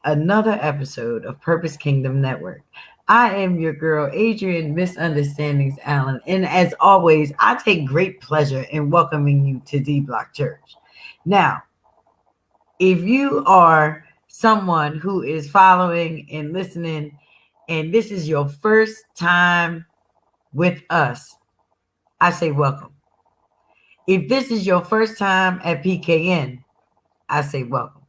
another episode of Purpose Kingdom Network. I am your girl, Adrian Misunderstandings Allen, and as always, I take great pleasure in welcoming you to D Block Church. Now, if you are someone who is following and listening, and this is your first time with us, I say welcome. If this is your first time at PKN, I say welcome.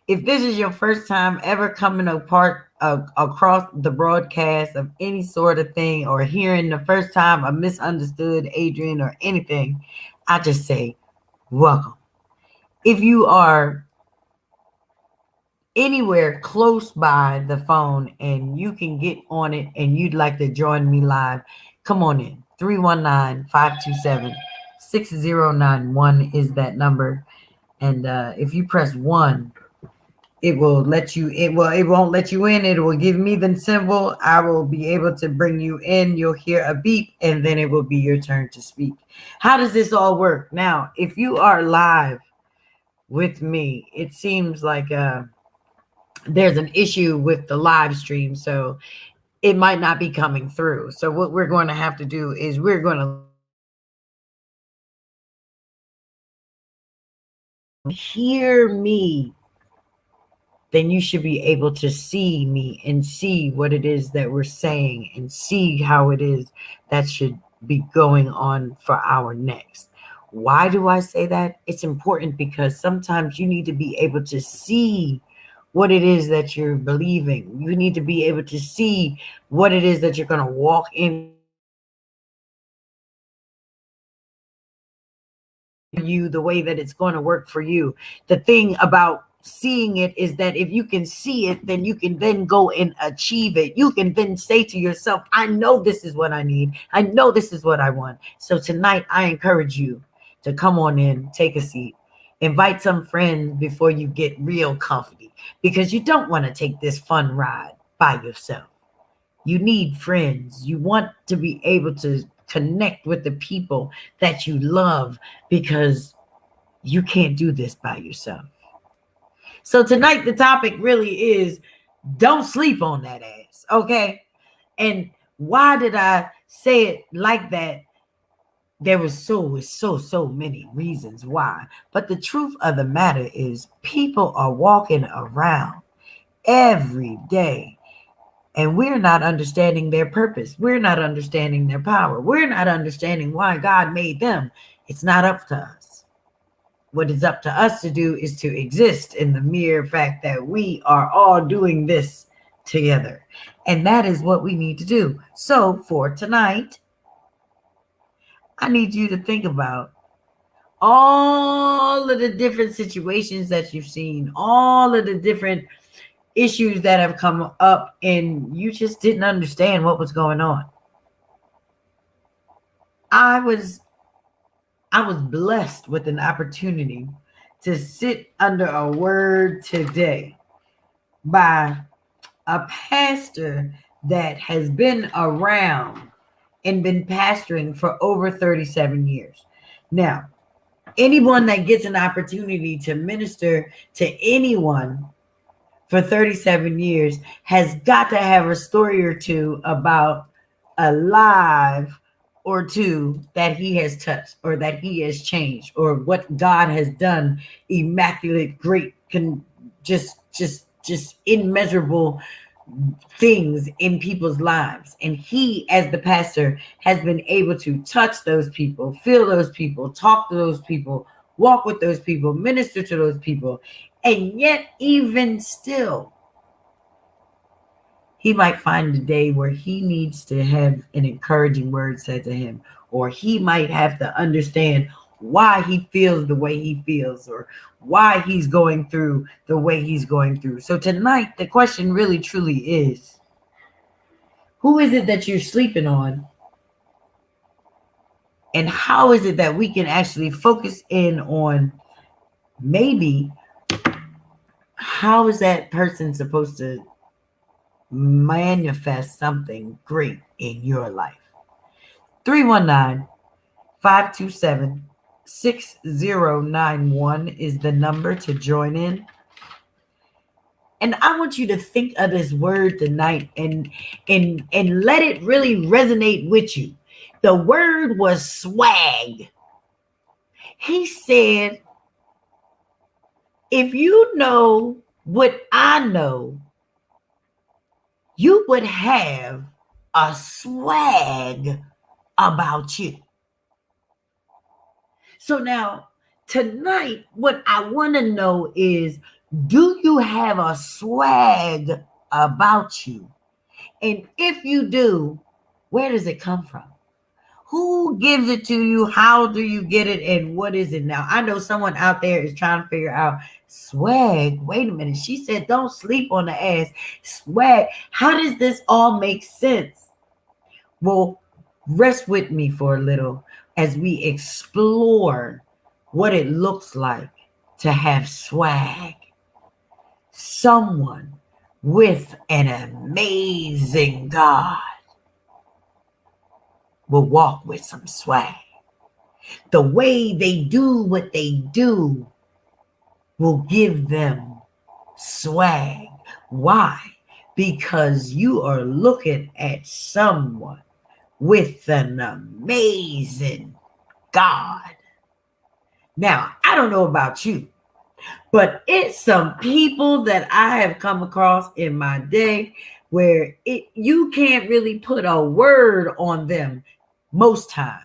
If this is your first time ever coming across the broadcast of any sort of thing or hearing the first time a misunderstood Adrian or anything, I just say welcome. If you are anywhere close by the phone and you can get on it and you'd like to join me live, come on in. 319-527-6091 is that number. And if you press 1, it won't let you in. It will give me the symbol. I will be able to bring you in. You'll hear a beep and then it will be your turn to speak. How does this all work? Now, if you are live with me, it seems like there's an issue with the live stream, so it might not be coming through. So what we're going to have to do is we're going to hear me, then you should be able to see me and see what it is that we're saying and see how it is that should be going on for our next. Why do I say that? It's important because sometimes you need to be able to see what it is that you're believing. You need to be able to see what it is that you're going to walk in you, the way that it's going to work for you. The thing about seeing it is that if you can see it, then you can then go and achieve it. You can then say to yourself, I know this is what I need. I know this is what I want. So tonight, I encourage you to come on in, take a seat, invite some friends before you get real comfy, because you don't want to take this fun ride by yourself. You need friends. You want to be able to connect with the people that you love, because you can't do this by yourself. So tonight the topic really is don't sleep on that ass, okay? And why did I say it like that? There was so many reasons why. But the truth of the matter is people are walking around every day and we're not understanding their purpose. We're not understanding their power. We're not understanding why God made them. It's not up to us. What is up to us to do is to exist in the mere fact that we are all doing this together. And that is what we need to do. So for tonight, I need you to think about all of the different situations that you've seen, all of the different issues that have come up, and you just didn't understand what was going on. I was blessed with an opportunity to sit under a word today by a pastor that has been around and been pastoring for over 37 years. Now, anyone that gets an opportunity to minister to anyone for 37 years has got to have a story or two about a life or two that he has touched or that he has changed or what God has done immaculate, great, just immeasurable things in people's lives. And he, as the pastor, has been able to touch those people, feel those people, talk to those people, walk with those people, minister to those people. And yet, even still, he might find a day where he needs to have an encouraging word said to him, or he might have to understand why he feels the way he feels, or why he's going through the way he's going through. So tonight, the question really truly is, who is it that you're sleeping on? And how is it that we can actually focus in on maybe how is that person supposed to manifest something great in your life? 319-527-6091 is the number to join in. And I want you to think of this word tonight and let it really resonate with you. The word was swag. He said, if you know what I know, you would have a swag about you. So now, tonight, what I want to know is, do you have a swag about you? And if you do, where does it come from? Who gives it to you? How do you get it? And what is it now? I know someone out there is trying to figure out swag. Wait a minute. She said, don't sleep on the ass. Swag. How does this all make sense? Well, rest with me for a little as we explore what it looks like to have swag. Someone with an amazing God will walk with some swag. The way they do what they do will give them swag. Why? Because you are looking at someone with an amazing God. Now, I don't know about you, but it's some people that I have come across in my day where you can't really put a word on them most times.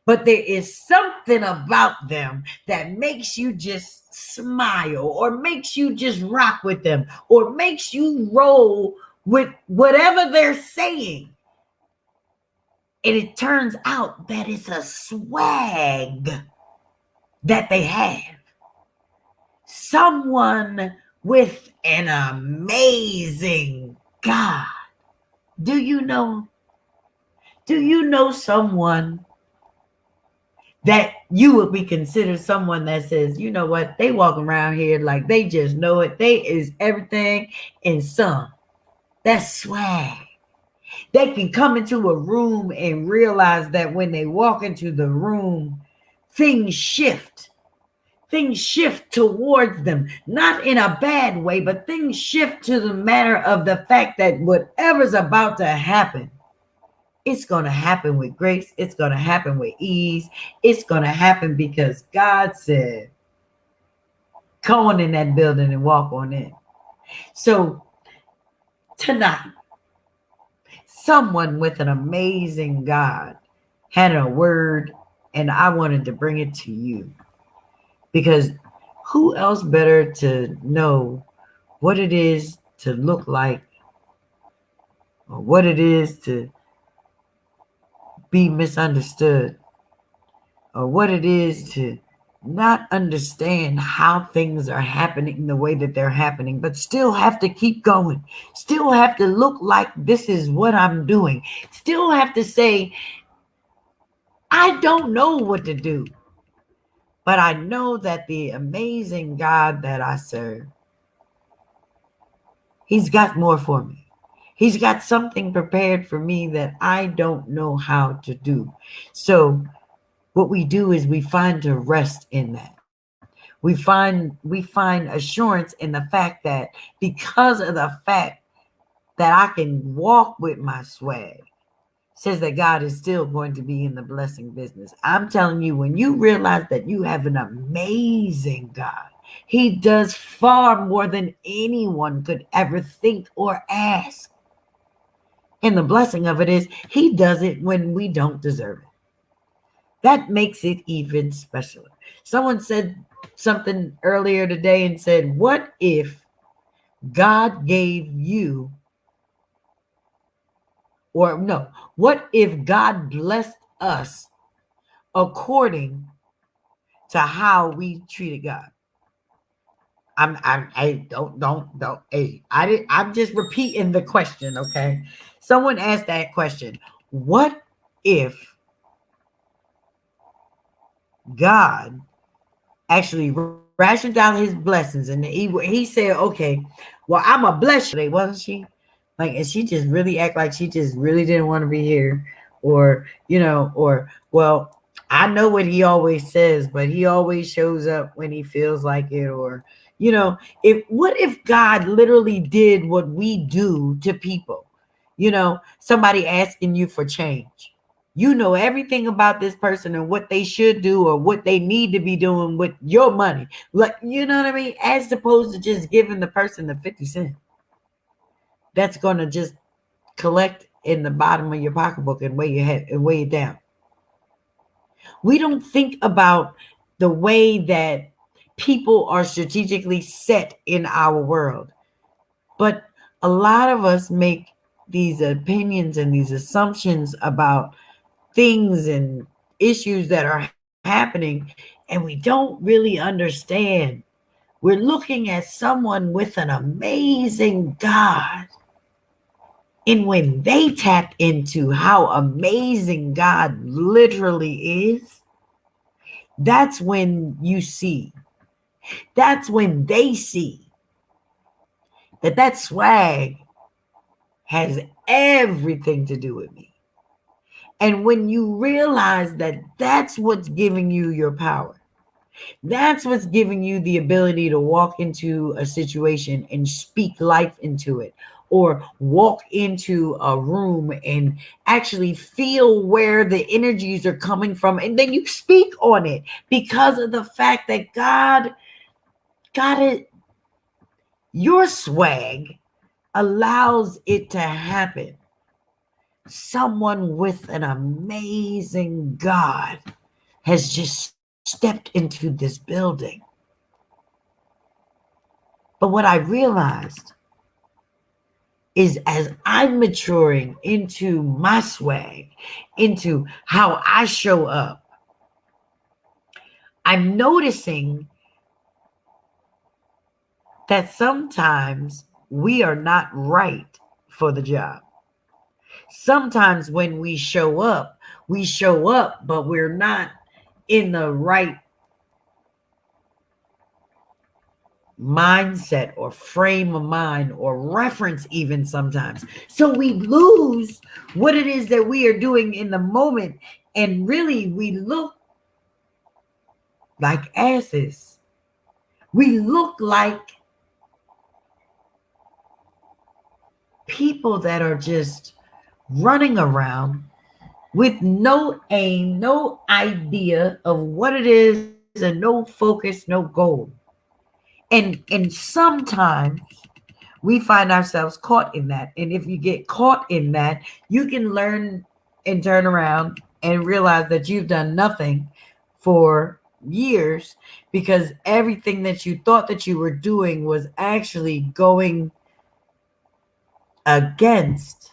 But there is something about them that makes you just smile or makes you just rock with them or makes you roll with whatever they're saying. And it turns out that it's a swag that they have. Someone with an amazing God. Do you know someone that you would be considered someone that says, you know what, they walk around here like they just know it. They is everything and some. That's swag. They can come into a room and realize that when they walk into the room, things shift. Things shift towards them, not in a bad way, but things shift to the matter of the fact that whatever's about to happen, it's going to happen with grace. It's going to happen with ease. It's going to happen because God said, come on in that building and walk on in. So tonight, someone with an amazing God had a word, and I wanted to bring it to you. Because who else better to know what it is to look like or what it is to be misunderstood or what it is to not understand how things are happening the way that they're happening, but still have to keep going, still have to look like this is what I'm doing, still have to say, I don't know what to do. But I know that the amazing God that I serve, He's got more for me. He's got something prepared for me that I don't know how to do. So what we do is we find to rest in that. We find assurance in the fact that because of the fact that I can walk with my swag, says that God is still going to be in the blessing business. I'm telling you, when you realize that you have an amazing God, He does far more than anyone could ever think or ask. And the blessing of it is He does it when we don't deserve it. That makes it even specialer. Someone said something earlier today and said, what if God gave you, or no, what if God blessed us according to how we treated God? I'm just repeating the question, okay? Someone asked that question. What if God actually rationed out His blessings and he said, okay, well, I'm a bless you today, wasn't she? Like, and she just really act like she just really didn't want to be here, or, or, well, I know what He always says, but He always shows up when He feels like it, or, You know, if what if God literally did what we do to people? You know, somebody asking you for change. You know everything about this person and what they should do or what they need to be doing with your money. Like, you know what I mean? As opposed to just giving the person the 50 cents. That's gonna just collect in the bottom of your pocketbook and weigh your head and weigh it down. We don't think about the way that people are strategically set in our world. But a lot of us make these opinions and these assumptions about things and issues that are happening, and we don't really understand. We're looking at someone with an amazing God. And when they tap into how amazing God literally is, that's when you see, that's when they see that swag has everything to do with me. And when you realize that that's what's giving you your power, that's what's giving you the ability to walk into a situation and speak life into it, or walk into a room and actually feel where the energies are coming from. And then you speak on it because of the fact that God got it. Your swag allows it to happen. Someone with an amazing God has just stepped into this building. But what I realized is as I'm maturing into my swag, into how I show up, I'm noticing that sometimes we are not right for the job. Sometimes when we show up, but we're not in the right mindset or frame of mind or reference, even sometimes. So we lose what it is that we are doing in the moment. And really, we look like asses. We look like people that are just running around with no aim, no idea of what it is, and no focus, no goal. And sometimes we find ourselves caught in that. And if you get caught in that, you can learn and turn around and realize that you've done nothing for years, because everything that you thought that you were doing was actually going against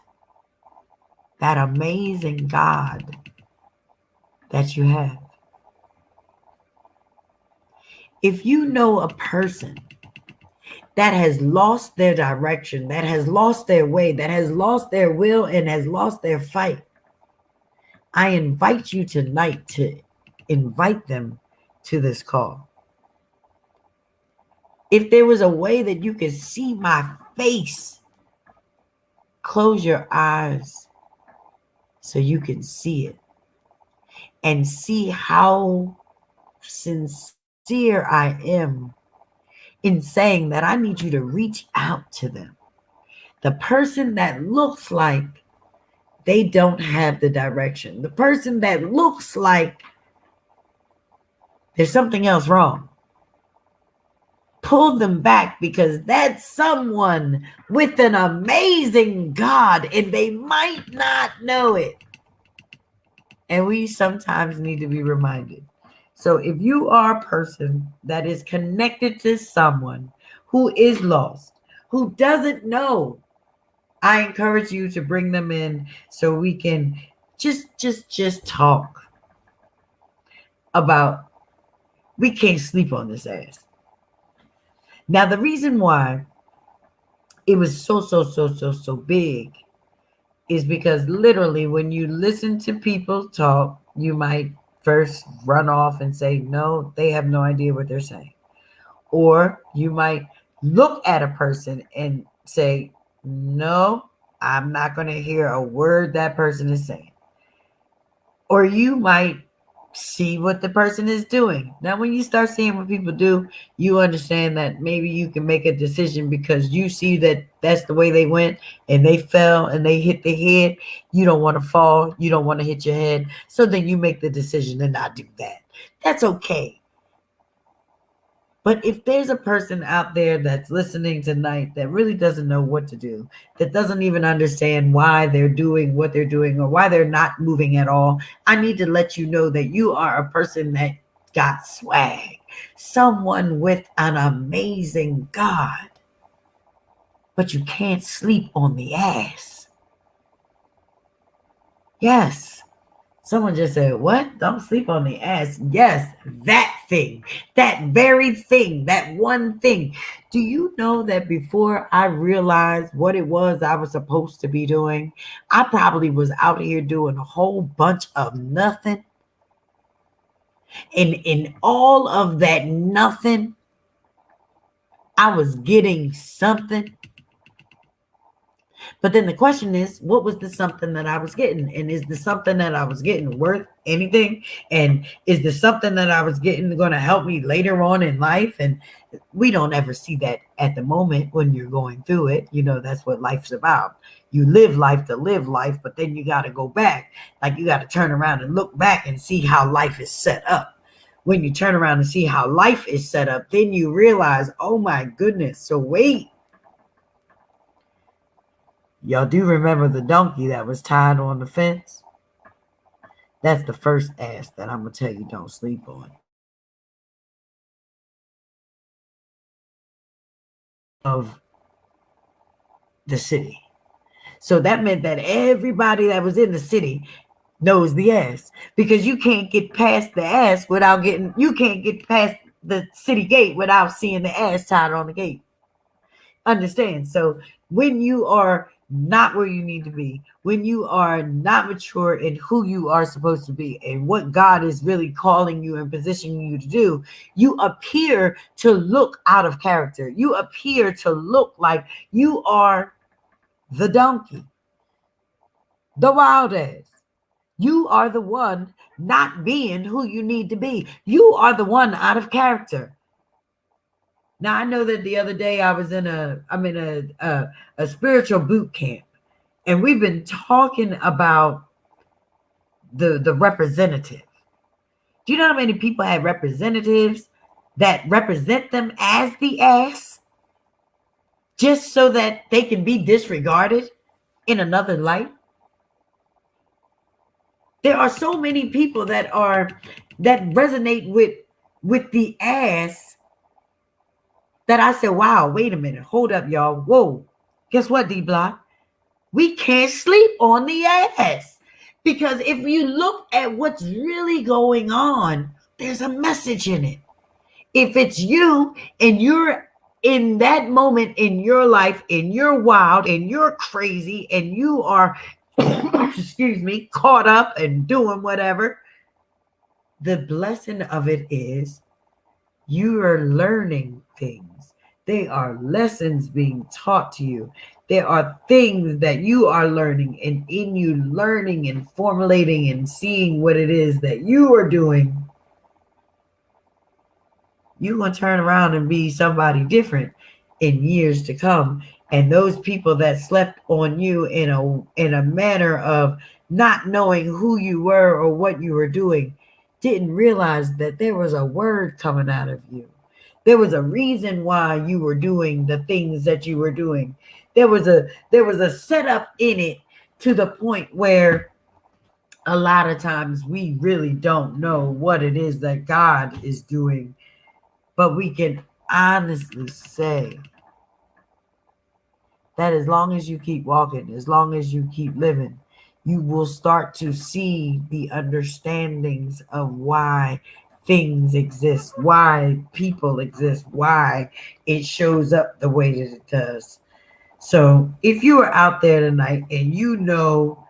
that amazing God that you have. If you know a person that has lost their direction, that has lost their way, that has lost their will, and has lost their fight, I invite you tonight to invite them to this call. If there was a way that you could see my face, close your eyes so you can see it and see how sincere I am in saying that I need you to reach out to them. The person that looks like they don't have the direction, the person that looks like there's something else wrong. Pull them back, because that's someone with an amazing God and they might not know it. And we sometimes need to be reminded. So if you are a person that is connected to someone who is lost, who doesn't know, I encourage you to bring them in so we can just talk about, we can't sleep on this ass. Now, the reason why it was so big is because literally when you listen to people talk, you might first run off and say, no, they have no idea what they're saying. Or you might look at a person and say, no, I'm not going to hear a word that person is saying. Or you might see what the person is doing. Now, when you start seeing what people do, you understand that maybe you can make a decision because you see that that's the way they went and they fell and they hit the head. You don't want to fall. You don't want to hit your head. So then you make the decision to not do that. That's okay. But if there's a person out there that's listening tonight that really doesn't know what to do, that doesn't even understand why they're doing what they're doing or why they're not moving at all, I need to let you know that you are a person that got swag, someone with an amazing God, but you can't sleep on the ass. Yes. Someone just said, what? Don't sleep on the ass. Yes, that thing, that very thing, that one thing. Do you know that before I realized what it was I was supposed to be doing, I probably was out here doing a whole bunch of nothing. And in all of that nothing, I was getting something. But then the question is, what was the something that I was getting? And is the something that I was getting worth anything? And is the something that I was getting going to help me later on in life? And we don't ever see that at the moment when you're going through it. You know, that's what life's about. You live life to live life, but then you got to go back. Like you got to turn around and look back and see how life is set up. When you turn around and see how life is set up, then you realize, oh my goodness, so wait. Y'all do remember the donkey that was tied on the fence? That's the first ass that I'm going to tell you don't sleep on. Of the city. So that meant that everybody that was in the city knows the ass, because you can't get past the ass without you can't get past the city gate without seeing the ass tied on the gate. Understand? So when you are not where you need to be, when you are not mature in who you are supposed to be and what God is really calling you and positioning you to do, you appear to look out of character. You appear to look like you are the donkey, the wild ass. You are the one not being who you need to be. You are the one out of character. Now, I know that the other day I'm in a spiritual boot camp, and we've been talking about the representative. Do you know how many people have representatives that represent them as the ass just so that they can be disregarded in another light? There are so many people that resonate with the ass that I said, wow, wait a minute, hold up, y'all. Whoa, guess what, D-Block? We can't sleep on the ass, because if you look at what's really going on, there's a message in it. If it's you and you're in that moment in your life and you're wild and you're crazy and you are, excuse me, caught up and doing whatever, the blessing of it is you are learning things. They are lessons being taught to you. There are things that you are learning, and in you learning and formulating and seeing what it is that you are doing, you're going to turn around and be somebody different in years to come. And those people that slept on you in a manner of not knowing who you were or what you were doing didn't realize that there was a word coming out of you. There was a reason why you were doing the things that you were doing. There was a setup in it, to the point where a lot of times we really don't know what it is that God is doing. But we can honestly say that as long as you keep walking, as long as you keep living, you will start to see the understandings of why things exist, why people exist, why it shows up the way that it does. So if you are out there tonight and you know,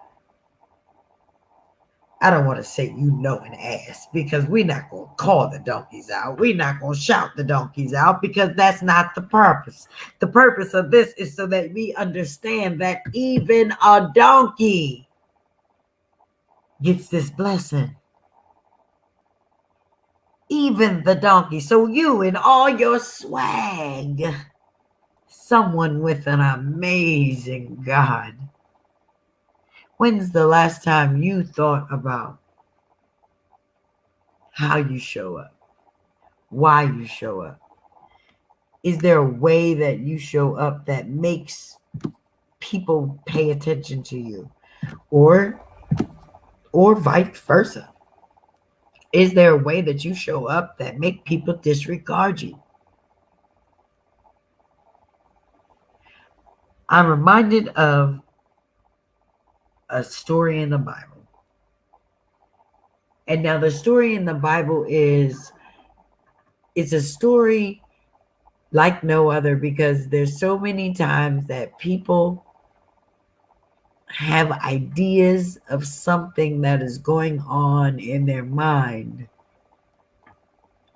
I don't want to say you know an ass, because we're not going to call the donkeys out. We're not going to shout the donkeys out, because that's not the purpose. The purpose of this is so that we understand that even a donkey gets this blessing. even the donkey. So you in all your swag, someone with an amazing God. When's the last time you thought about how you show up, why you show up? Is there a way that you show up that makes people pay attention to you, or vice versa? Is there a way that you show up that make people disregard you? I'm reminded of a story in the Bible. And now the story in the Bible is it's a story like no other, because there's so many times that people have ideas of something that is going on in their mind,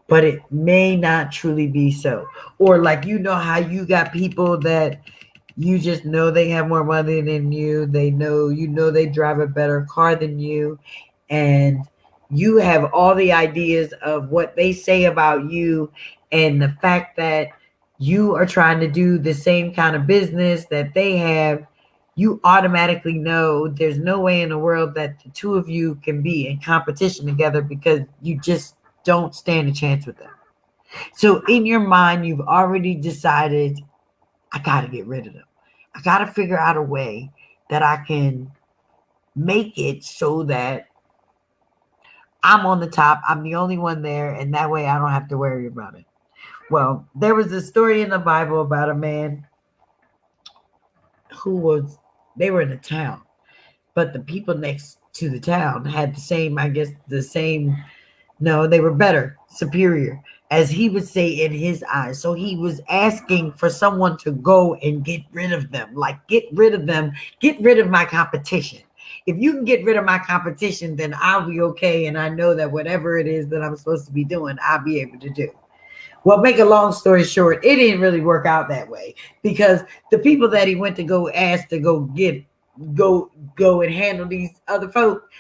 but it may not truly be so. Or like, how you got people that you just know they have more money than you. They know, they drive a better car than you. And you have all the ideas of what they say about you, and the fact that you are trying to do the same kind of business that they have. You automatically know there's no way in the world that the two of you can be in competition together, because you just don't stand a chance with them. So in your mind, you've already decided, I got to get rid of them. I got to figure out a way that I can make it so that I'm on the top. I'm the only one there. And that way I don't have to worry about it. Well, there was a story in the Bible about a man they were in a town, but the people next to the town had no, they were better, superior, as he would say in his eyes. So he was asking for someone to go and get rid of them. Like, get rid of them, get rid of my competition. If you can get rid of my competition, then I'll be okay. And I know that whatever it is that I'm supposed to be doing, I'll be able to do. Well, make a long story short, it didn't really work out that way, because the people that he went to go ask to go and handle these other folk,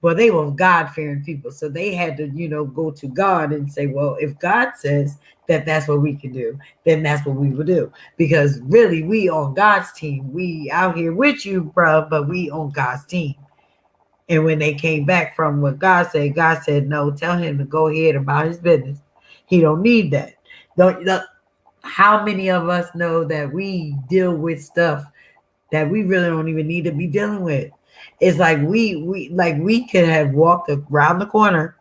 well, they were God-fearing people. So they had to, go to God and say, well, if God says that that's what we can do, then that's what we will do. Because really, we on God's team. We out here with you, bro, but we on God's team. And when they came back from what God said, no, tell him to go ahead about his business. He don't need that. How many of us know that we deal with stuff that we really don't even need to be dealing with? It's like we could have walked around the corner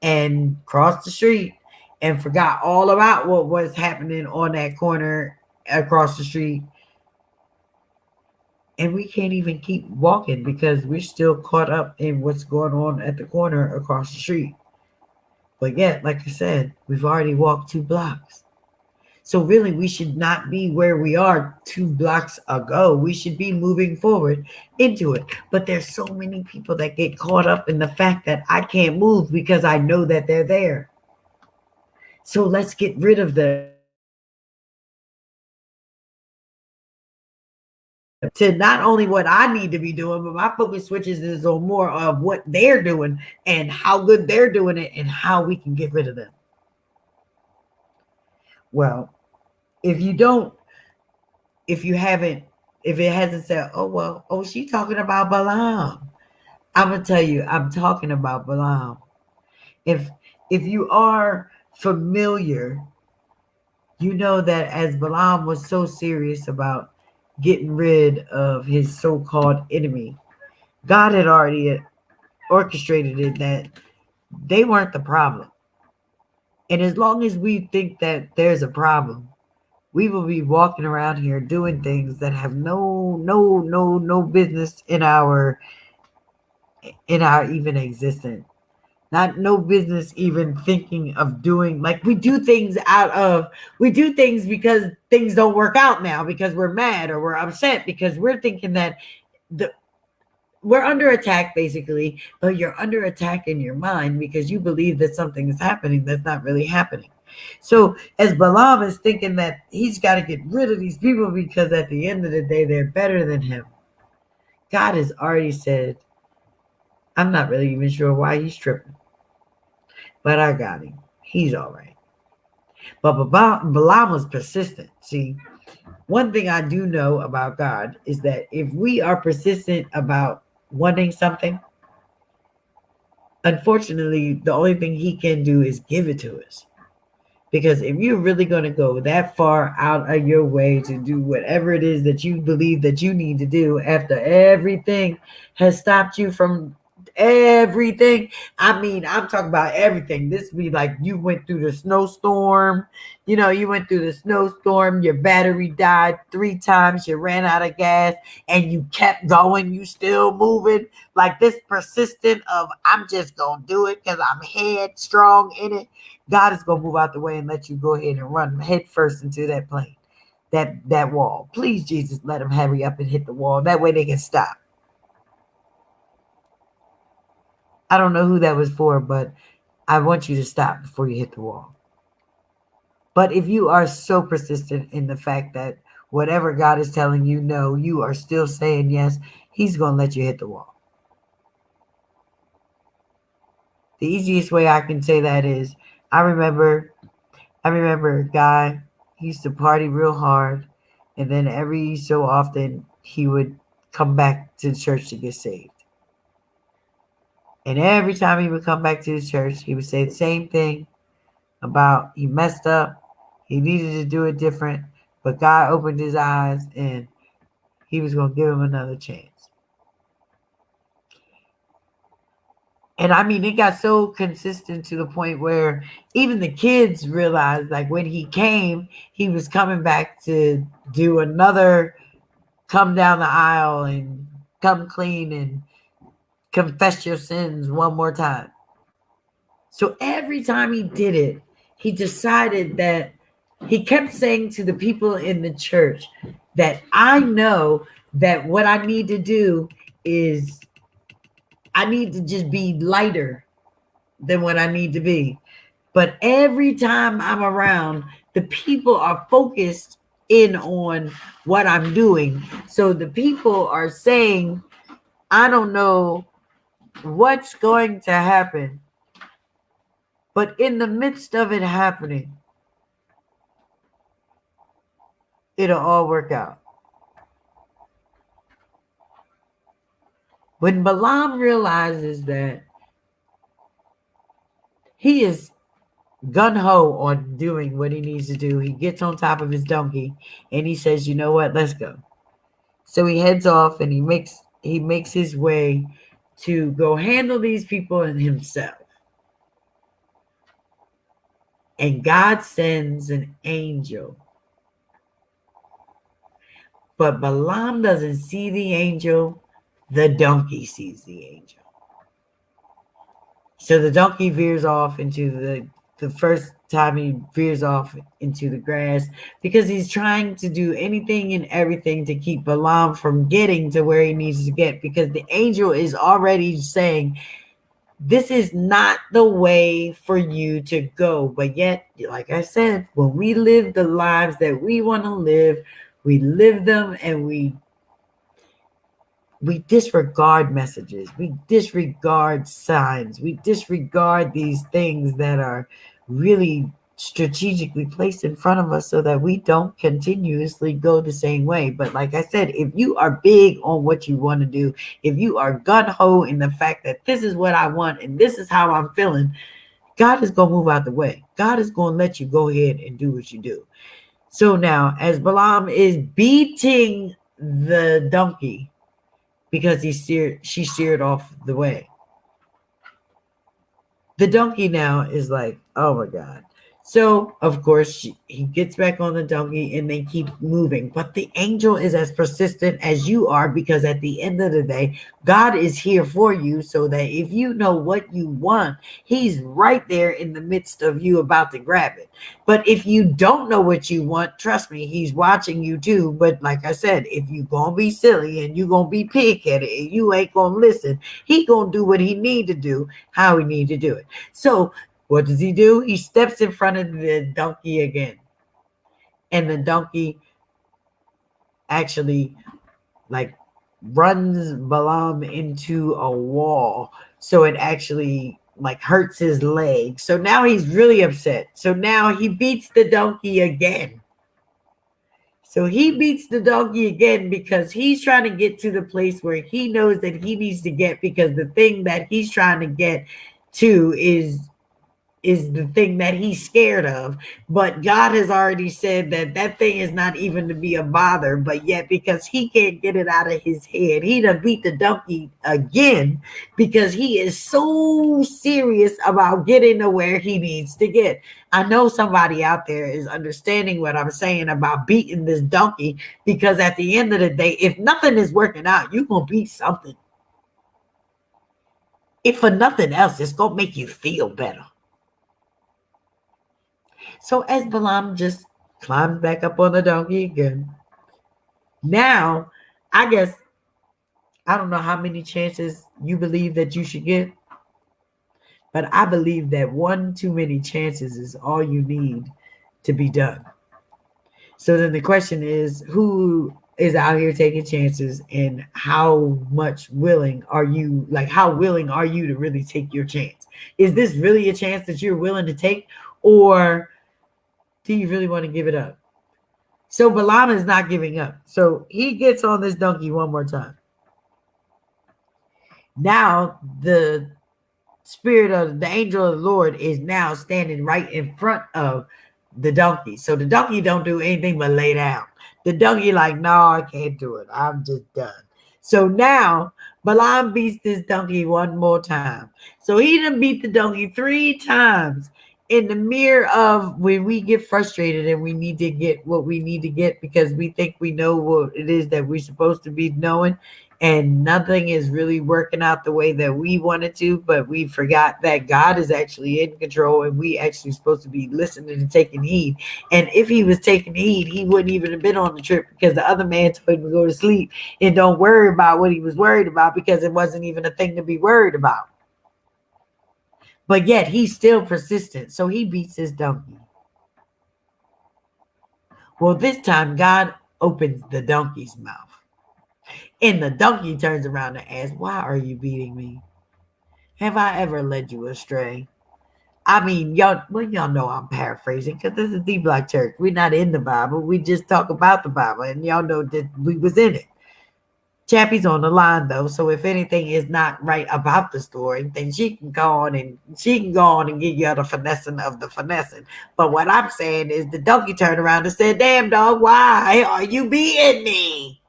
and crossed the street and forgot all about what was happening on that corner across the street. And we can't even keep walking because we're still caught up in what's going on at the corner across the street. But yet, like I said, we've already walked 2 blocks. So really, we should not be where we are 2 blocks ago. We should be moving forward into it. But there's so many people that get caught up in the fact that I can't move because I know that they're there. So let's get rid of them. To not only what I need to be doing, but my focus switches is on more of what they're doing and how good they're doing it and how we can get rid of them. Well, if it hasn't said, she's talking about Balaam. I'm gonna tell you, I'm talking about Balaam. If you are familiar, you know that as Balaam was so serious about getting rid of his so-called enemy, God had already orchestrated it that they weren't the problem. And as long as we think that there's a problem, we will be walking around here doing things that have no business in our even existence. No business even thinking of doing. Like, we do things because things don't work out now, because we're mad or we're upset, because we're thinking that we're under attack, basically, but you're under attack in your mind because you believe that something is happening that's not really happening. So as Balaam is thinking that he's got to get rid of these people because at the end of the day, they're better than him, God has already said, I'm not really even sure why he's tripping. but I got him. He's all right. But Balaam was persistent. See, one thing I do know about God is that if we are persistent about wanting something, unfortunately, the only thing he can do is give it to us. Because if you're really going to go that far out of your way to do whatever it is that you believe that you need to do after everything has stopped you from everything, I mean, I'm talking about everything. This be like you went through the snowstorm, you went through the snowstorm, your battery died 3 times, you ran out of gas, and you kept going, you still moving, like this persistent of I'm just going to do it because I'm headstrong in it. God is going to move out the way and let you go ahead and run head first into that plane, that wall. Please, Jesus, let them hurry up and hit the wall. That way they can stop. I don't know who that was for, but I want you to stop before you hit the wall. But if you are so persistent in the fact that whatever God is telling you no, you are still saying yes, he's going to let you hit the wall. The easiest way I can say that is I remember a guy, he used to party real hard, and then every so often he would come back to the church to get saved. And every time he would come back to the church, he would say the same thing about he messed up, he needed to do it different, but God opened his eyes and he was going to give him another chance. And I mean, it got so consistent to the point where even the kids realized, like, when he came, he was coming back to do another come down the aisle and come clean and confess your sins one more time. So every time he did it, he decided that he kept saying to the people in the church that I know that what I need to do is I need to just be lighter than what I need to be. But every time I'm around, the people are focused in on what I'm doing. So the people are saying, I don't know what's going to happen. But in the midst of it happening, it'll all work out. When Balaam realizes that he is gung-ho on doing what he needs to do, he gets on top of his donkey and he says, you know what, let's go. So he heads off and he makes his way to go handle these people and himself. And God sends an angel. But Balaam doesn't see the angel. The donkey sees the angel. So the donkey veers off into the first time he veers off into the grass because he's trying to do anything and everything to keep Balaam from getting to where he needs to get, because the angel is already saying, this is not the way for you to go. But yet, like I said, when we live the lives that we want to live, we live them and we disregard messages, we disregard signs, we disregard these things that are really strategically placed in front of us so that we don't continuously go the same way. But like I said, if you are big on what you want to do, if you are gung-ho in the fact that this is what I want and this is how I'm feeling, God is going to move out the way. God is going to let you go ahead and do what you do. So now, as Balaam is beating the donkey, because she steered off the way, the donkey now is like, oh my God. So, of course, he gets back on the donkey and they keep moving. But the angel is as persistent as you are, because at the end of the day, God is here for you, so that if you know what you want, he's right there in the midst of you about to grab it. But if you don't know what you want, trust me, he's watching you too. But like I said, if you're going to be silly and you're going to be pig-headed and you ain't going to listen, he going to do what he need to do, how he need to do it. So what does he do? He steps in front of the donkey again. And the donkey actually runs Balaam into a wall. So it actually like hurts his leg. So now he's really upset. So now he beats the donkey again. So he beats the donkey again because he's trying to get to the place where he knows that he needs to get, because the thing that he's trying to get to is the thing that he's scared of. But God has already said that that thing is not even to be a bother. But yet, because he can't get it out of his head, he done beat the donkey again because he is so serious about getting to where he needs to get. I know somebody out there is understanding what I'm saying about beating this donkey, because at the end of the day, if nothing is working out, you're going to beat something. If for nothing else, it's going to make you feel better. So as Balaam just climbs back up on the donkey again, now, I guess, I don't know how many chances you believe that you should get, but I believe that one too many chances is all you need to be done. So then the question is, who is out here taking chances, and how much willing are you, like how willing are you to really take your chance? Is this really a chance that you're willing to take, or do you really want to give it up? So Balaam is not giving up. So he gets on this donkey one more time. Now the spirit of the angel of the Lord is now standing right in front of the donkey. So the donkey don't do anything but lay down. The donkey like, no, I can't do it. I'm just done. So now Balaam beats this donkey one more time. So he done beat the donkey 3 times. In the mirror of when we get frustrated and we need to get what we need to get because we think we know what it is that we're supposed to be knowing, and nothing is really working out the way that we wanted to, but we forgot that God is actually in control, and we actually supposed to be listening and taking heed. And if he was taking heed, he wouldn't even have been on the trip, because the other man told him to go to sleep and don't worry about what he was worried about, because it wasn't even a thing to be worried about. But yet he's still persistent. So he beats his donkey. Well, this time God opens the donkey's mouth. And the donkey turns around and asks, why are you beating me? Have I ever led you astray? I mean, y'all know I'm paraphrasing, because this is the Black Church. We're not in the Bible. We just talk about the Bible. And y'all know that we was in it. Chappie's on the line though, so if anything is not right about the story, then she can go on and give you the finessing of the finessing. But what I'm saying is the donkey turned around and said, damn dog, why are you beating me?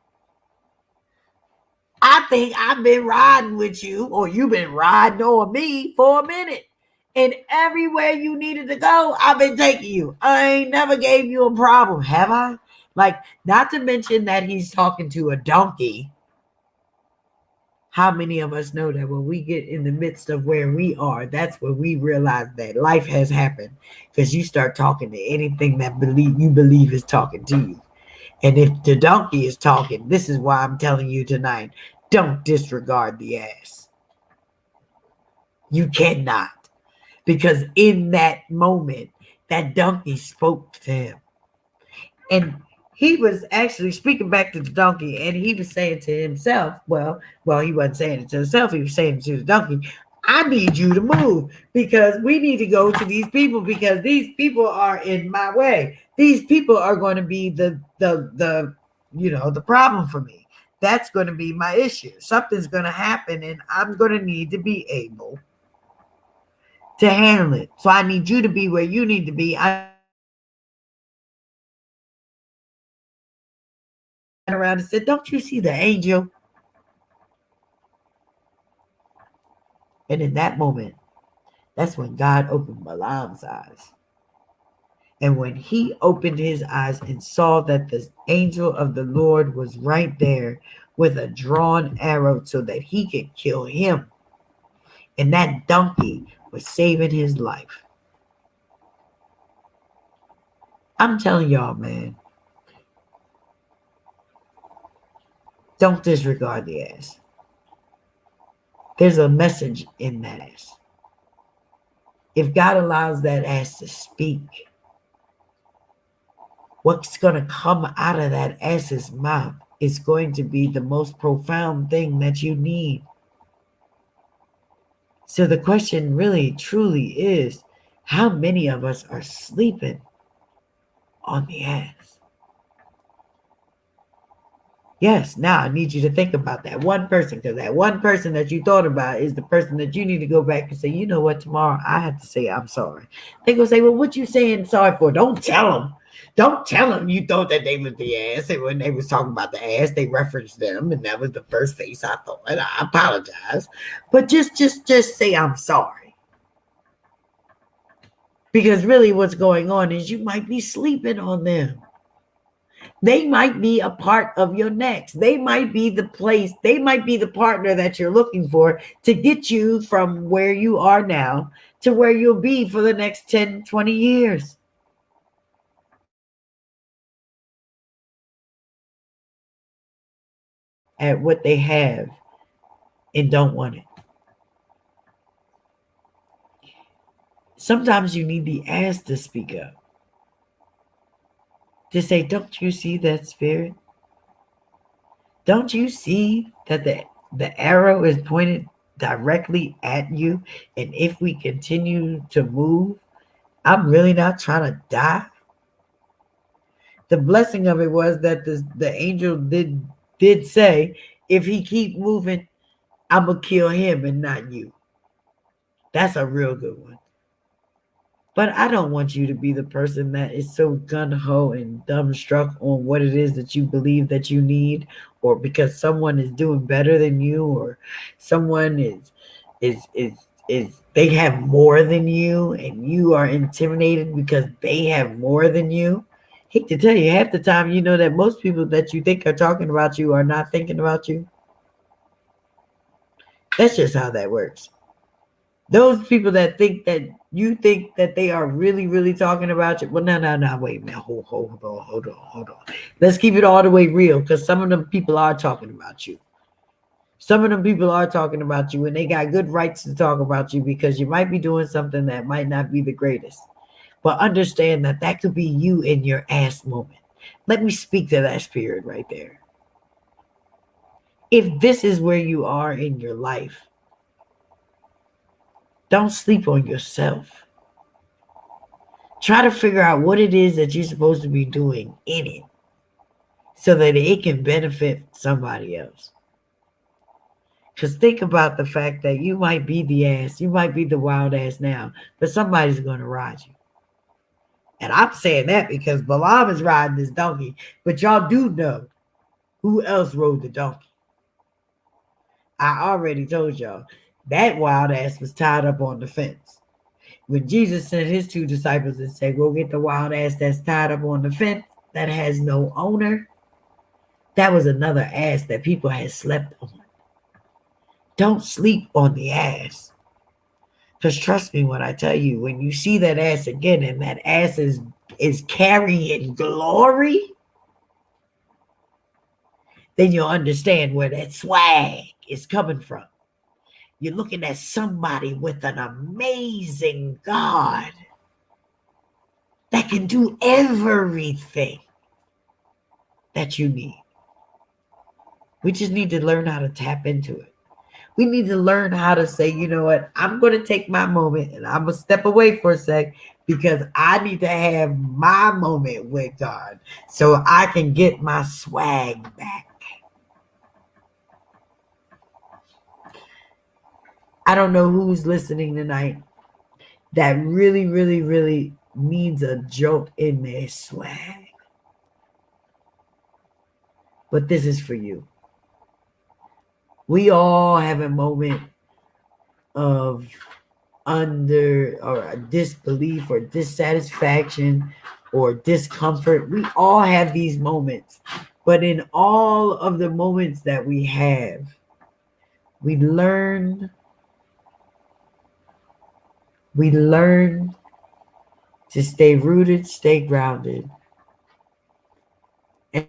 I think I've been riding with you, or you've been riding on me for a minute. And everywhere you needed to go, I've been taking you. I ain't never gave you a problem, have I? Like, not to mention that he's talking to a donkey. How many of us know that when we get in the midst of where we are, that's when we realize that life has happened, because you start talking to anything that you believe is talking to you. And if the donkey is talking, this is why I'm telling you tonight, don't disregard the ass. You cannot, because in that moment, that donkey spoke to him. And he was actually speaking back to the donkey, and he was saying to himself, well, he wasn't saying it to himself. He was saying it to the donkey, I need you to move, because we need to go to these people, because these people are in my way. These people are going to be the problem for me. That's going to be my issue. Something's going to happen, and I'm going to need to be able to handle it. So I need you to be where you need to be. Around and said, don't you see the angel? And in that moment, that's when God opened Balaam's eyes. And when he opened his eyes and saw that the angel of the Lord was right there with a drawn arrow so that he could kill him, and that donkey was saving his life. I'm telling y'all, man, don't disregard the ass. There's a message in that ass. If God allows that ass to speak, what's going to come out of that ass's mouth is going to be the most profound thing that you need. So the question really, truly is, how many of us are sleeping on the ass? Yes, now I need you to think about that one person, because that one person that you thought about is the person that you need to go back and say, you know what, tomorrow I have to say I'm sorry. They gonna say, well, what you saying sorry for? Don't tell them. Don't tell them you thought that they was the ass. And when they was talking about the ass, they referenced them, and that was the first face I thought. And I apologize, but just say I'm sorry. Because really, what's going on is you might be sleeping on them. They might be a part of your next. They might be the place, they might be the partner that you're looking for to get you from where you are now to where you'll be for the next 10, 20 years. At what they have and don't want it. Sometimes you need the ass to speak up. To say, don't you see that spirit? Don't you see that the arrow is pointed directly at you? And if we continue to move, I'm really not trying to die. The blessing of it was that the angel did say, if he keep moving, I'm gonna kill him and not you. That's a real good one. But I don't want you to be the person that is so gun-ho and dumbstruck on what it is that you believe that you need, or because someone is doing better than you, or someone is they have more than you and you are intimidated because they have more than you. Hate to tell you, half the time you know that most people that you think are talking about you are not thinking about you. That's just how that works. Those people that think that you think that they are really, really talking about you. Well, no. Wait a minute. Hold on. Let's keep it all the way real, because some of them people are talking about you. Some of them people are talking about you, and they got good rights to talk about you because you might be doing something that might not be the greatest. But understand that that could be you in your ass moment. Let me speak to that spirit right there. If this is where you are in your life, don't sleep on yourself. Try to figure out what it is that you're supposed to be doing in it so that it can benefit somebody else. Because think about the fact that you might be the ass, you might be the wild ass now, but somebody's going to ride you. And I'm saying that because Balaam is riding this donkey, but y'all do know who else rode the donkey. I already told y'all that wild ass was tied up on the fence. When Jesus sent his two disciples and said, go get the wild ass that's tied up on the fence that has no owner, that was another ass that people had slept on. Don't sleep on the ass. Because trust me when I tell you, when you see that ass again and that ass is carrying glory, then you'll understand where that swag is coming from. You're looking at somebody with an amazing God that can do everything that you need. We just need to learn how to tap into it. We need to learn how to say, you know what, I'm going to take my moment and I'm going to step away for a sec because I need to have my moment with God so I can get my swag back. I don't know who's listening tonight that really, really, really needs a jolt in their swag. But this is for you. We all have a moment of under or disbelief or dissatisfaction or discomfort. We all have these moments. But in all of the moments that we have, we learn to stay rooted, stay grounded, and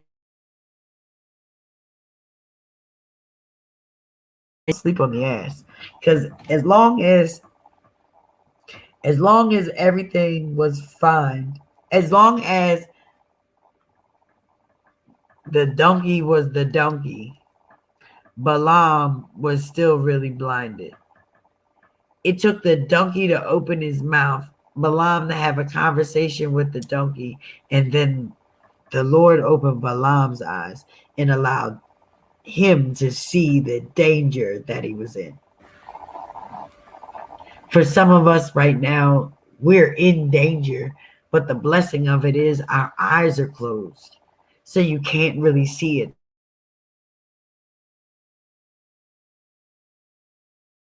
sleep on the ass. Because as long as everything was fine, as long as the donkey was the donkey, Balaam was still really blinded. It took the donkey to open his mouth, Balaam to have a conversation with the donkey, and then the Lord opened Balaam's eyes and allowed him to see the danger that he was in. For some of us right now, we're in danger, but the blessing of it is our eyes are closed, so you can't really see it.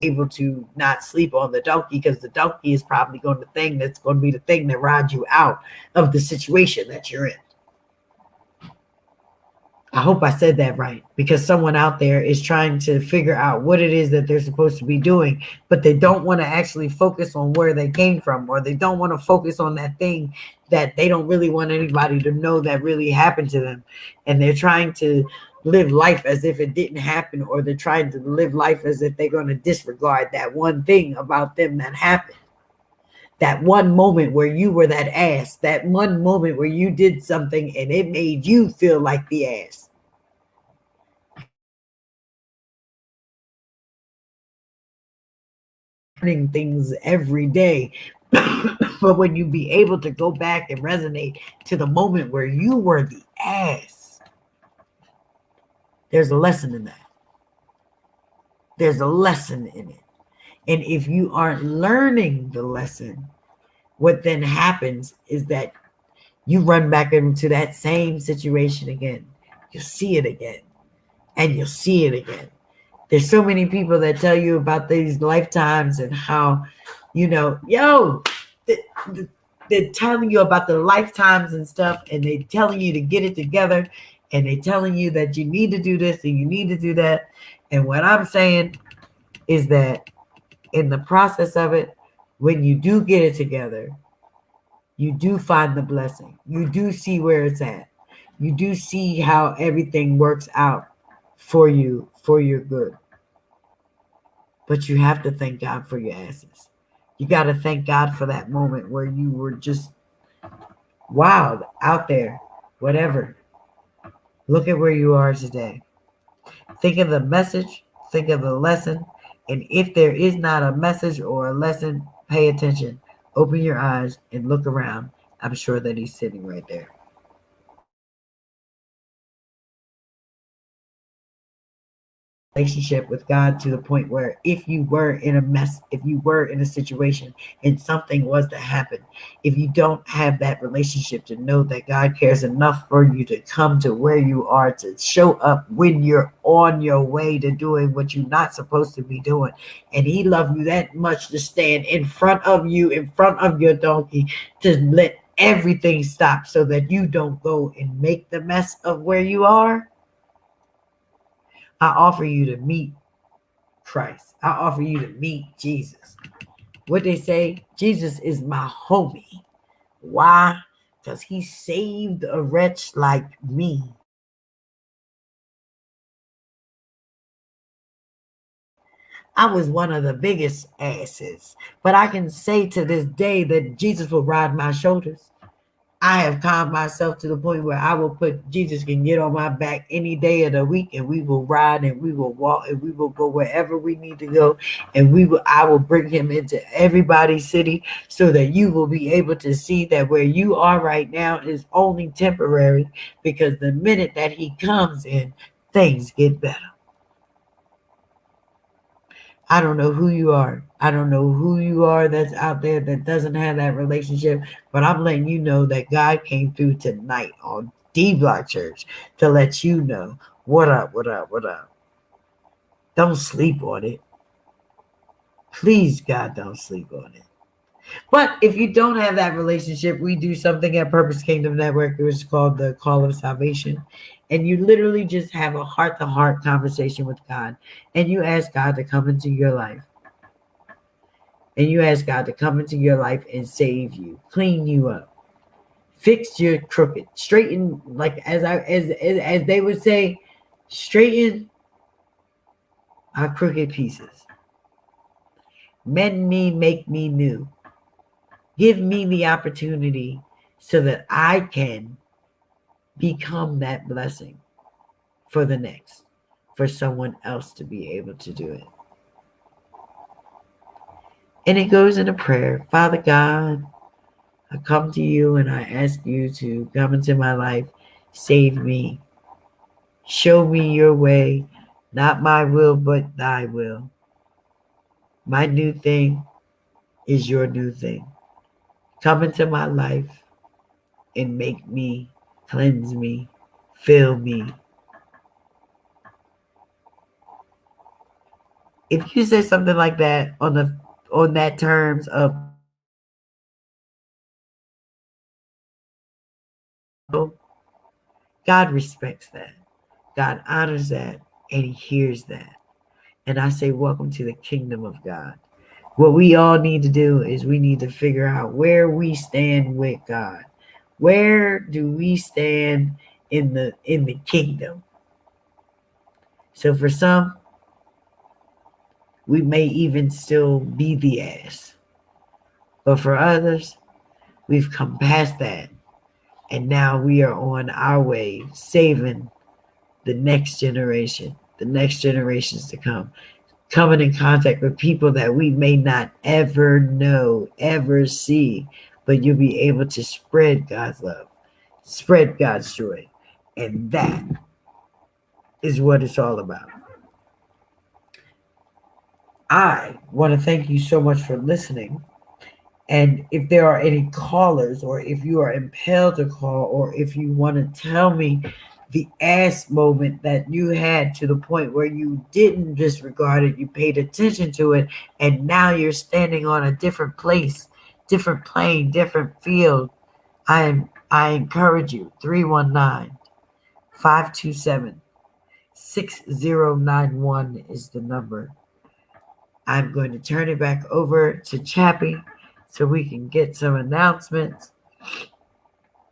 Able to not sleep on the donkey, because the donkey is probably going to be the thing that rides you out of the situation that you're in. I hope I said that right, because someone out there is trying to figure out what it is that they're supposed to be doing, but they don't want to actually focus on where they came from, or they don't want to focus on that thing that they don't really want anybody to know that really happened to them. And they're trying to live life as if it didn't happen, or they're trying to live life as if they're going to disregard that one thing about them that happened. That one moment where you were that ass, that one moment where you did something and it made you feel like the ass. Things every day. But when you be able to go back and resonate to the moment where you were the ass, there's a lesson in that. There's a lesson in it. And if you aren't learning the lesson, what then happens is that you run back into that same situation again. You'll see it again, and you'll see it again. There's so many people that tell you about these lifetimes and how, they're telling you about the lifetimes and stuff, and they're telling you to get it together, and they're telling you that you need to do this and you need to do that. And what I'm saying is that in the process of it, when you do get it together, you do find the blessing. You do see where it's at. You do see how everything works out for you, for your good. But you have to thank God for your asses. You got to thank God for that moment where you were just wild out there, whatever. Look at where you are today. Think of the message, think of the lesson. And if there is not a message or a lesson, pay attention. Open your eyes and look around. I'm sure that he's sitting right there. Relationship with God to the point where if you were in a mess, if you were in a situation and something was to happen, if you don't have that relationship to know that God cares enough for you to come to where you are, to show up when you're on your way to doing what you're not supposed to be doing, and he loved you that much to stand in front of you, in front of your donkey, to let everything stop so that you don't go and make the mess of where you are. I offer you to meet Christ. I offer you to meet Jesus. What they say, Jesus is my homie. Why? Because he saved a wretch like me. I was one of the biggest asses, but I can say to this day that Jesus will ride my shoulders. I have calmed myself to the point where I will put Jesus can get on my back any day of the week, and we will ride and we will walk and we will go wherever we need to go, and I will bring him into everybody's city so that you will be able to see that where you are right now is only temporary, because the minute that he comes in, things get better. I don't know who you are. I don't know who you are that's out there that doesn't have that relationship, but I'm letting you know that God came through tonight on D Block Church to let you know what up, what up, what up. Don't sleep on it. Please, God, don't sleep on it. But if you don't have that relationship, we do something at Purpose Kingdom Network. It was called the Call of Salvation. And you literally just have a heart-to-heart conversation with God. And you ask God to come into your life. And you ask God to come into your life and save you, clean you up, fix your crooked, straighten, like as they would say, straighten our crooked pieces. Mend me, make me new. Give me the opportunity so that I can become that blessing for the next, for someone else to be able to do it. And it goes into prayer. Father God, I come to you and I ask you to come into my life, save me, show me your way, not my will, but thy will. My new thing is your new thing. Come into my life and make me, cleanse me, fill me. If you say something like that on that terms of God respects that. God honors that and he hears that. And I say, welcome to the kingdom of God. What we all need to do is we need to figure out where we stand with God. Where do we stand in the kingdom? So for some, we may even still be the ass. But for others, we've come past that. And now we are on our way saving the next generations to come, coming in contact with people that we may not ever know, ever see, but you'll be able to spread God's love, spread God's joy. And that is what it's all about. I want to thank you so much for listening. And if there are any callers, or if you are impelled to call, or if you want to tell me the ass moment that you had to the point where you didn't disregard it, you paid attention to it, and now you're standing on a different place, different plane, different field, I encourage you. 319-527-6091 is the number. I'm going to turn it back over to Chappie so we can get some announcements.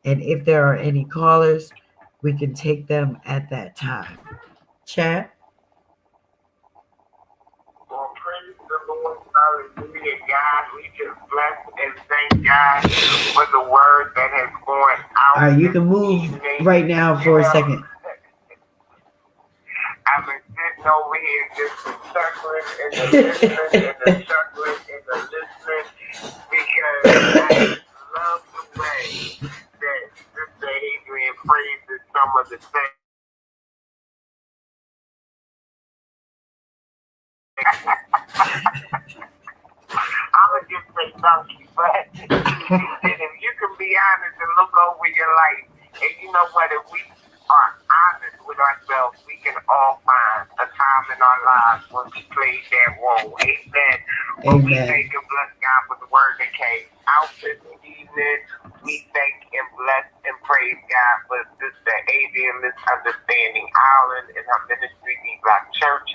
And if there are any callers, we can take them at that time. Chat. Well, praise the Lord, hallelujah, God. We just bless and thank God for the word that has gone out. All right, you can move right now for a second. I've been sitting over here just chuckling and listening and chuckling and listening because I love the way that Sister Adrian phrases some of the things. I'm going to just say donkey, but and if you can be honest and look over your life, and you know what, if we are honest with ourselves, we can all find a time in our lives when we played that role. Amen. When we thank and bless God for the word that came out this evening, we thank and bless and praise God for Sister Adrian Misunderstanding Island and her ministry, the Black Church.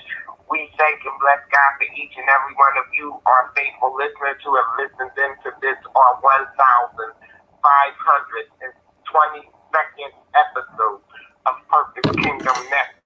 We thank and bless God for each and every one of you, our faithful listeners who have listened into this, our 1,522nd episode of Purpose Kingdom Network.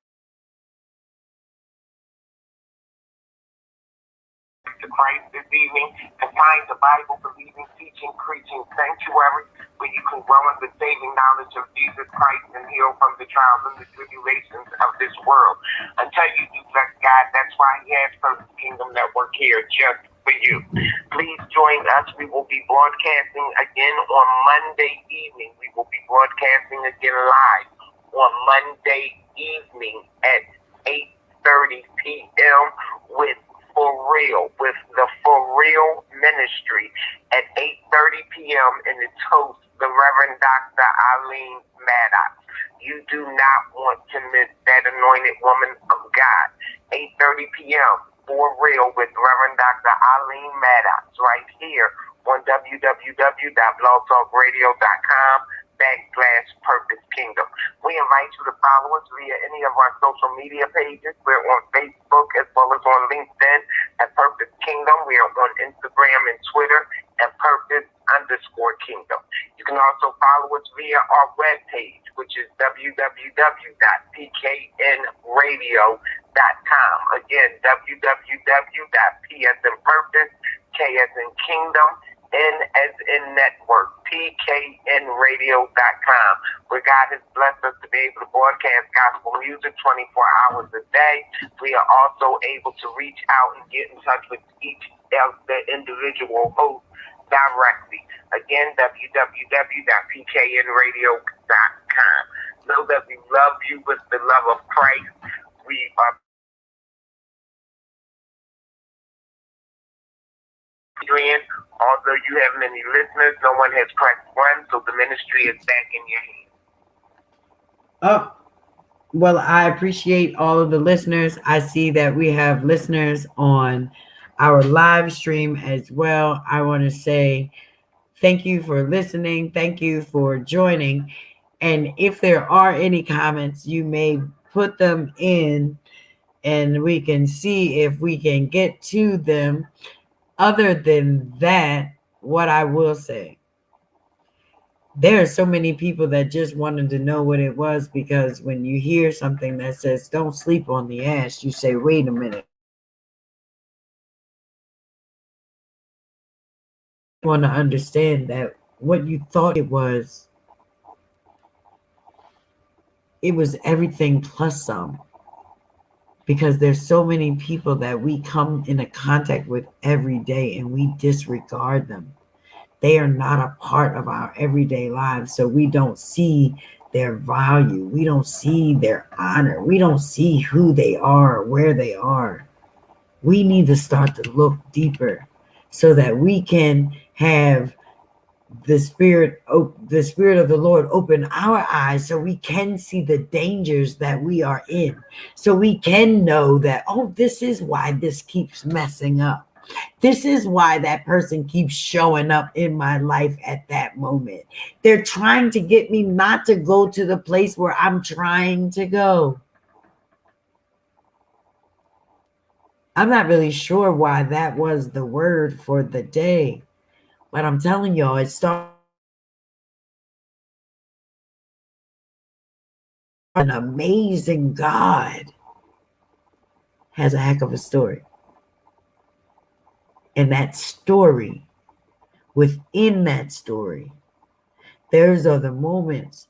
To Christ this evening to find the Bible believing, teaching, preaching sanctuary where you can grow in the saving knowledge of Jesus Christ and heal from the trials and the tribulations of this world. Until you do bless God, that's why He has Purpose Kingdom Network here just for you. Please join us. We will be broadcasting again on Monday evening. We will be broadcasting again live on Monday evening at 8:30 p.m. with For Real, with the For Real Ministry at 8:30 p.m. and its host, the Reverend Dr. Eileen Maddox. You do not want to miss that anointed woman of God. 8:30 p.m. For Real with Reverend Dr. Eileen Maddox right here on www.blogtalkradio.com/Purpose Kingdom. We invite you to follow us via any of our social media pages. We're on Facebook as well as on LinkedIn at Purpose Kingdom. We are on Instagram and Twitter at Purpose_Kingdom. You can also follow us via our webpage, which is www.pknradio.com. Again, www.p as in Purpose, K as in Kingdom, N as in Network, pknradio.com, where God has blessed us to be able to broadcast gospel music 24 hours a day. We are also able to reach out and get in touch with each the individual host directly. Again, www.pknradio.com. Know that we love you with the love of Christ. We are Adrian, although you have many listeners, no one has pressed one, so the ministry is back in your hands. Oh, well, I appreciate all of the listeners. I see that we have listeners on our live stream as well. I want to say thank you for listening. Thank you for joining. And if there are any comments, you may put them in and we can see if we can get to them. Other than that, what I will say, there are so many people that just wanted to know what it was, because when you hear something that says don't sleep on the ash, you say, wait a minute. I want to understand that what you thought it was everything plus some. Because there's so many people that we come into contact with every day and we disregard them. They are not a part of our everyday lives, so we don't see their value. We don't see their honor. We don't see who they are, where they are. We need to start to look deeper so that we can have the spirit of the Lord open our eyes so we can see the dangers that we are in, so we can know that, oh, this is why this keeps messing up. This is why that person keeps showing up in my life at that moment. They're trying to get me not to go to the place where I'm trying to go. I'm not really sure why that was the word for the day, but I'm telling y'all, it started. An amazing God has a heck of a story. And that story, within that story, there's other moments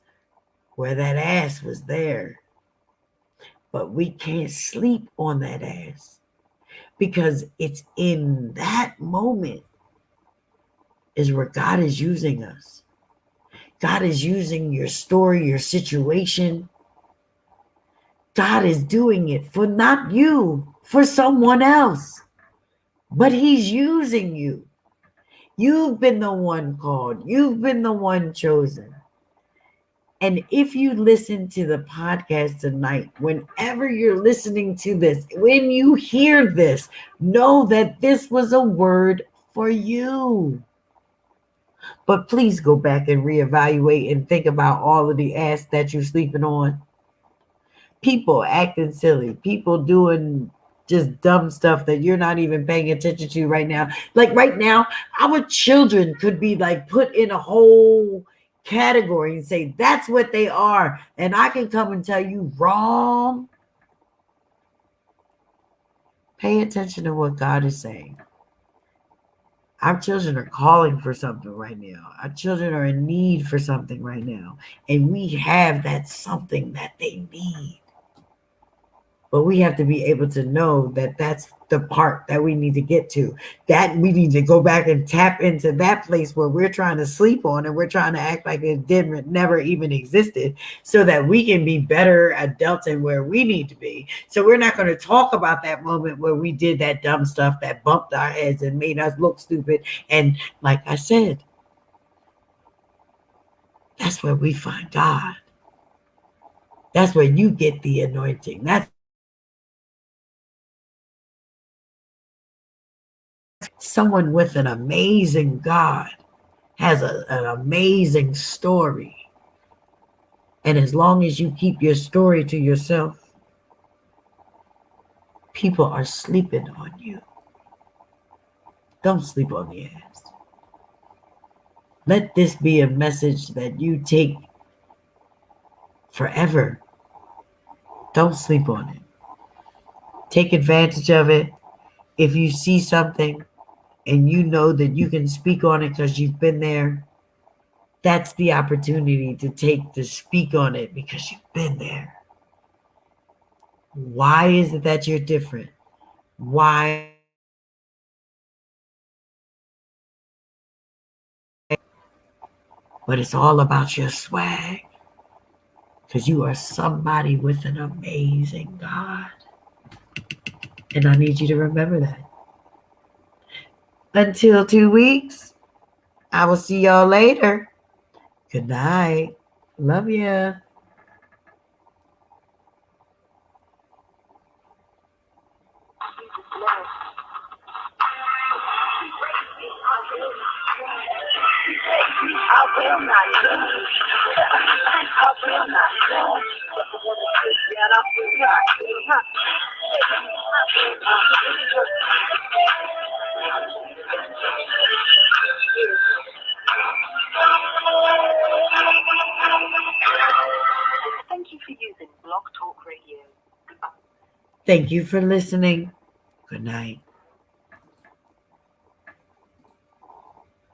where that ass was there. But we can't sleep on that ass, because it's in that moment is where God is using us. God is using your story, your situation. God is doing it for not you, for someone else. But he's using you. You've been the one called. You've been the one chosen. And if you listen to the podcast tonight, whenever you're listening to this, when you hear this, know that this was a word for you. But please go back and reevaluate and think about all of the ass that you're sleeping on. People acting silly, people doing just dumb stuff that you're not even paying attention to right now. Like right now, our children could be like put in a whole category and say that's what they are. And I can come and tell you wrong. Pay attention to what God is saying. Our children are calling for something right now. Our children are in need for something right now. And we have that something that they need. But we have to be able to know that that's the part that we need to get to. That we need to go back and tap into that place where we're trying to sleep on and we're trying to act like it didn't never even existed, so that we can be better adults and where we need to be. So we're not going to talk about that moment where we did that dumb stuff that bumped our heads and made us look stupid. And like I said, that's where we find God. That's where you get the anointing. That's someone with an amazing God has an amazing story. And as long as you keep your story to yourself, people are sleeping on you. Don't sleep on the ass. Let this be a message that you take forever. Don't sleep on it. Take advantage of it. If you see something and you know that you can speak on it because you've been there, that's the opportunity to speak on it because you've been there. Why is it that you're different? Why but it's all about your swag. Because you are somebody with an amazing God. And I need you to remember that. Until 2 weeks, I will see y'all later. Good night. Love ya. Thank you for using Blog Talk Radio. Thank you for listening. Good night.